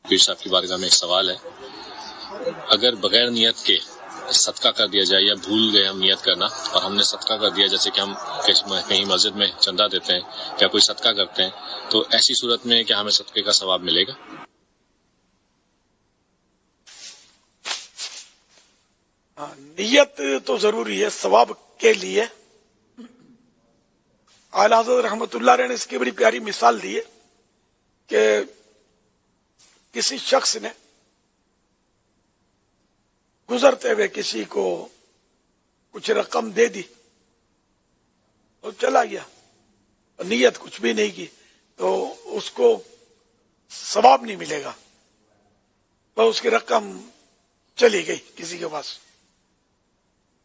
پیر صاحب کی بارگاہ میں ایک سوال ہے، اگر بغیر نیت کے صدقہ کر دیا جائے یا بھول گئے ہم نیت کرنا اور ہم نے صدقہ کر دیا، جیسے کہ ہم کہیں مسجد میں چندہ دیتے ہیں یا کوئی صدقہ کرتے ہیں، تو ایسی صورت میں کیا ہمیں صدقے کا ثواب ملے گا؟ نیت تو ضروری ہے ثواب کے لیے. اعلیٰ حضرت رحمۃ اللہ علیہ نے اس کی بڑی پیاری مثال دی ہے کہ کسی شخص نے گزرتے ہوئے کسی کو کچھ رقم دے دی اور چلا گیا، نیت کچھ بھی نہیں کی، تو اس کو ثواب نہیں ملے گا، تو اس کی رقم چلی گئی کسی کے پاس.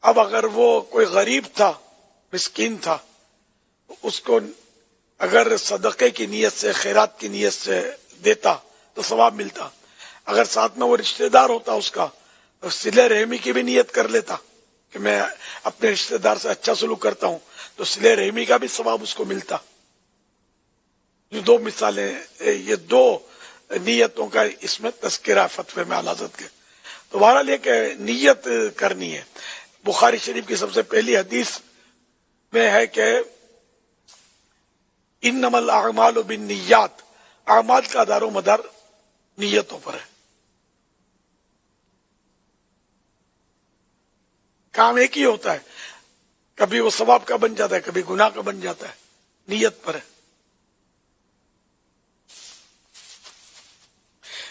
اب اگر وہ کوئی غریب تھا، مسکین تھا، اس کو اگر صدقے کی نیت سے، خیرات کی نیت سے دیتا تو ثواب ملتا. اگر ساتھ میں وہ رشتہ دار ہوتا اس کا، تو صلہ رحمی کی بھی نیت کر لیتا کہ میں اپنے رشتہ دار سے اچھا سلوک کرتا ہوں، تو صلہ رحمی کا بھی ثواب اس کو ملتا. یہ دو مثالیں، یہ دو نیتوں کا اس میں تذکرہ فتوے میں اعلیٰ حضرت کے. تو بہرحال یہ کہ نیت کرنی ہے. بخاری شریف کی سب سے پہلی حدیث میں ہے کہ انما الاعمال بالنیات، اعمال کا دار و مدار نیتوں پر ہے. کام ایک ہی ہوتا ہے، کبھی وہ ثواب کا بن جاتا ہے، کبھی گناہ کا بن جاتا ہے، نیت پر ہے.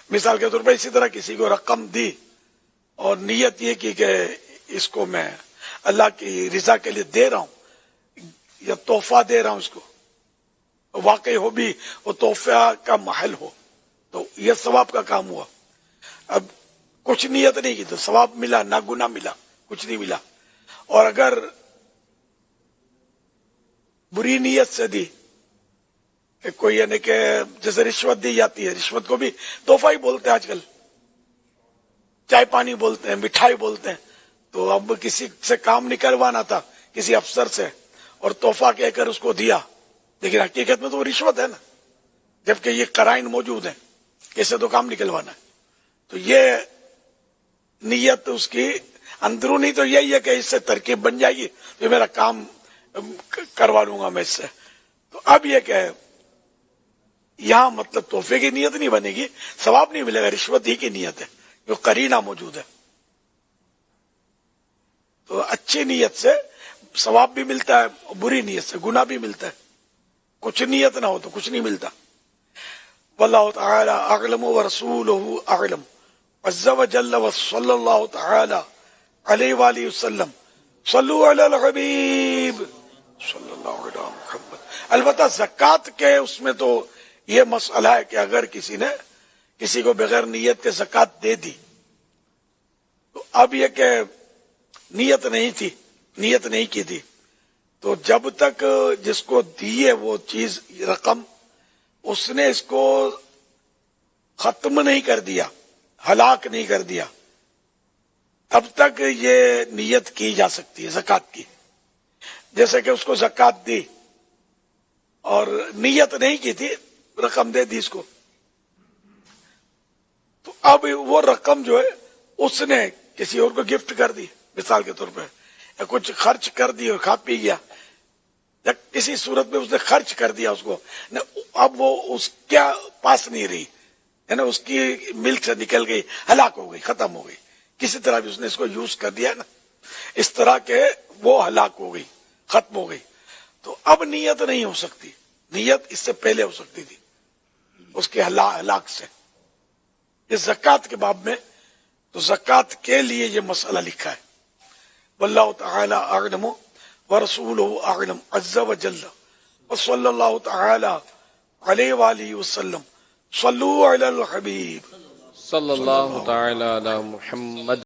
مثال کے طور پر اسی طرح کسی کو رقم دی اور نیت یہ کی کہ اس کو میں اللہ کی رضا کے لیے دے رہا ہوں یا تحفہ دے رہا ہوں اس کو، واقعی ہو بھی وہ تحفہ کا محل ہو، تو یہ ثواب کا کام ہوا. اب کچھ نیت نہیں کی تو ثواب ملا نہ گناہ ملا، کچھ نہیں ملا. اور اگر بری نیت سے دی، کوئی یعنی کہ جیسے رشوت دی جاتی ہے، رشوت کو بھی تحفہ ہی بولتے ہیں آج کل، چائے پانی بولتے ہیں، مٹھائی بولتے ہیں. تو اب کسی سے کام نکلوانا تھا کسی افسر سے اور تحفہ کہہ کر اس کو دیا، لیکن حقیقت میں تو وہ رشوت ہے نا، جبکہ یہ قرائن موجود ہیں کہ اسے تو کام نکلوانا ہے. تو یہ نیت اس کی اندرونی تو یہی ہے کہ اس سے ترکیب بن جائے گی تو میرا کام کروا لوں گا میں اس سے. تو اب یہ کہ یہاں مطلب تحفے کی نیت نہیں بنے گی، ثواب نہیں ملے گا، رشوت ہی کی نیت ہے، جو قرینہ موجود ہے. تو اچھی نیت سے ثواب بھی ملتا ہے، بری نیت سے گناہ بھی ملتا ہے. کچھ نیت نہ ہو تو کچھ نہیں ملتا. واللہ تعالی اعلم ورسولہ اعلم عز وجل وصلی اللہ تعالی علیہ وآلہ وسلم. صلو علی الحبیب صلی اللہ علیہ محمد. البتہ زکوٰۃ کے اس میں تو یہ مسئلہ ہے کہ اگر کسی نے کسی کو بغیر نیت کے زکوٰۃ دے دی، تو اب یہ کہ نیت نہیں تھی، نیت نہیں کی تھی، تو جب تک جس کو دیے وہ چیز رقم، اس نے اس کو ختم نہیں کر دیا، ہلاک نہیں کر دیا، تب تک یہ نیت کی جا سکتی ہے زکوٰۃ کی. جیسے کہ اس کو زکوٰۃ دی اور نیت نہیں کی تھی، رقم دے دی اس کو، تو اب وہ رقم جو ہے اس نے کسی اور کو گفٹ کر دی، مثال کے طور پہ، یا کچھ خرچ کر دی اور کھا پی گیا، یا کسی صورت میں اس نے خرچ کر دیا اس کو، اب وہ اس کے پاس نہیں رہی، ہے نا، اس کی ملک سے نکل گئی، ہلاک ہو گئی، ختم ہو گئی. کسی طرح بھی اس نے اس کو یوز کر دیا نا، اس طرح کے وہ ہلاک ہو گئی، ختم ہو گئی. تو اب نیت نہیں ہو سکتی، نیت اس سے پہلے ہو سکتی تھی اس کے ہلاک سے. یہ زکوٰۃ کے باب میں تو زکوٰۃ کے لیے یہ مسئلہ لکھا ہے. واللہ تعالی اعلم ورسولہ اعلم عز وجل وصلی اللہ تعالی علیہ وآلہ وسلم. صلو علی الحبیب صلی اللہ تعالی علی محمد.